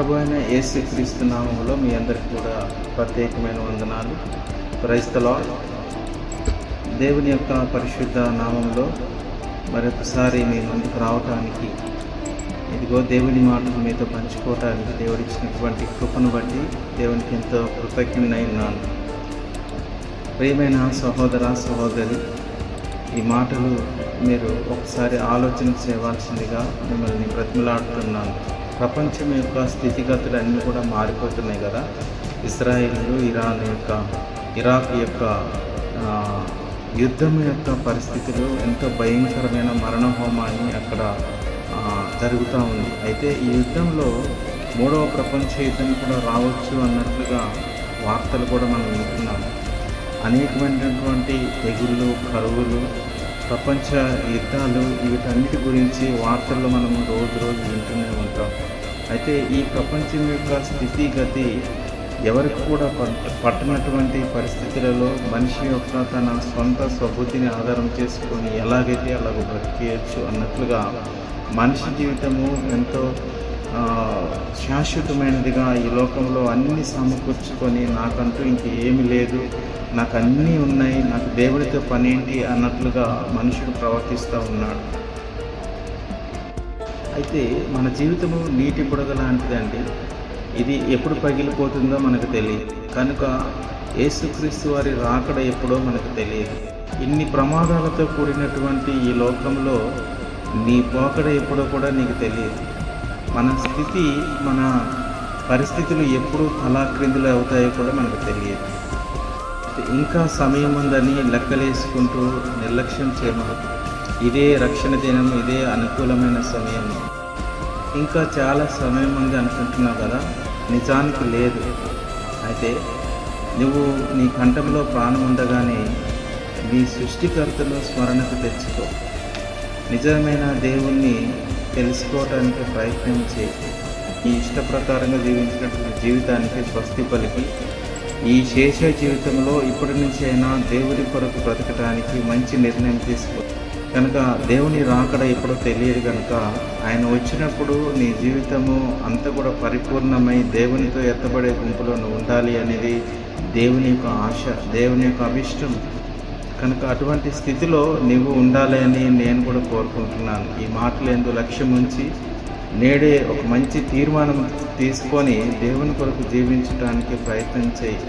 ప్రభు అయిన యేసుక్రీస్తు నామములో మీ అందరికీ కూడా ప్రత్యేకమైన వందనాలు. Praise the lord. దేవుని యొక్క పరిశుద్ధ నామంలో మరొకసారి మీ ముందుకు రావటానికి, ఇదిగో దేవుని మాటలు మీతో పంచుకోవటానికి దేవుడిచ్చినటువంటి కృపను బట్టి దేవునికి ఎంతో కృతజ్ఞుడై ఉన్నాను. ప్రియమైన సహోదర సహోదరి, ఈ మాటలు మీరు ఒకసారి ఆలోచన చేయవలసిందిగా మిమ్మల్ని బ్రతిమలాడుతున్నాను. ప్రపంచం యొక్క స్థితిగతులు అన్నీ కూడా మారిపోతున్నాయి కదా. ఇజ్రాయిల్, ఇరాక్ యొక్క యుద్ధం యొక్క పరిస్థితులు ఎంతో భయంకరమైన మరణహోమాన్ని అక్కడ జరుగుతూ ఉంది. అయితే ఈ యుద్ధంలో మూడవ ప్రపంచ యుద్ధం కూడా రావచ్చు అన్నట్లుగా వార్తలు కూడా మనం వింటున్నాము. అనేకమైనటువంటి తెగుళ్ళు, కరువులు, ప్రపంచ యుద్ధాలు, వీటన్నిటి గురించి వార్తల్లో మనము రోజు వింటూనే ఉంటాం. అయితే ఈ ప్రపంచం యొక్క స్థితిగతి ఎవరికి కూడా పట్టనటువంటి పరిస్థితులలో మనిషి యొక్క తన సొంత స్వబుద్ధిని ఆధారం చేసుకొని ఎలాగైతే అలాగ బ్రతికేయచ్చు అన్నట్లుగా మనిషి జీవితము ఎంతో శాశ్వతమైనదిగా ఈ లోకంలో అన్నీ సమకూర్చుకొని నాకంటూ ఇంక ఏమి లేదు, నాకు అన్నీ ఉన్నాయి, నాకు దేవుడితో పని ఏంటి అన్నట్లుగా మనుషుడు ప్రవర్తిస్తూ ఉన్నాడు. అయితే మన జీవితము నీటి బుడగ లాంటిదండి. ఇది ఎప్పుడు పగిలిపోతుందో మనకు తెలియదు. కనుక యేసుక్రీస్తు వారి రాకడ ఎప్పుడో మనకు తెలియదు. ఇన్ని ప్రమాదాలతో కూడినటువంటి ఈ లోకంలో నీ పోకడ ఎప్పుడో కూడా నీకు తెలియదు. మన స్థితి, మన పరిస్థితులు ఎప్పుడు తలాక్రిందులు అవుతాయో కూడా మనకు తెలియదు. ఇంకా సమయం ఉందని లెక్కలేసుకుంటూ నిర్లక్ష్యం చేయము. ఇదే రక్షణ దినం, ఇదే అనుకూలమైన సమయం, ఇంకా చాలా సమయం ఉంది అనుకుంటున్నావు కదా. నిజానికి లేదు. అయితే నువ్వు నీ కంఠంలో ప్రాణం ఉండగానే నీ సృష్టికర్తను స్మరణకు తెచ్చుకో. నిజమైన దేవుణ్ణి తెలుసుకోవటానికి ప్రయత్నం చేయి. ఈ ఇష్ట ప్రకారంగా జీవించినటువంటి జీవితానికి స్వస్తి పలికి ఈ శేష జీవితంలో ఇప్పటి నుంచి అయినా దేవుడి కొరకు బ్రతకడానికి మంచి నిర్ణయం తీసుకో. కనుక దేవుని రాకడ ఎప్పుడో తెలియదు. కనుక ఆయన వచ్చినప్పుడు నీ జీవితము అంతా కూడా పరిపూర్ణమై దేవునితో ఎత్తబడే గుంపులో నువ్వు ఉండాలి అనేది దేవుని యొక్క ఆశ, దేవుని యొక్క అభిష్టం. కనుక అటువంటి స్థితిలో నువ్వు ఉండాలి అని నేను కూడా కోరుకుంటున్నాను. ఈ మాటలు ఎందు లక్ష్యం ఉంచి నేడే ఒక మంచి తీర్మానం తీసుకొని దేవుని కొరకు జీవించడానికి ప్రయత్నం చేయి.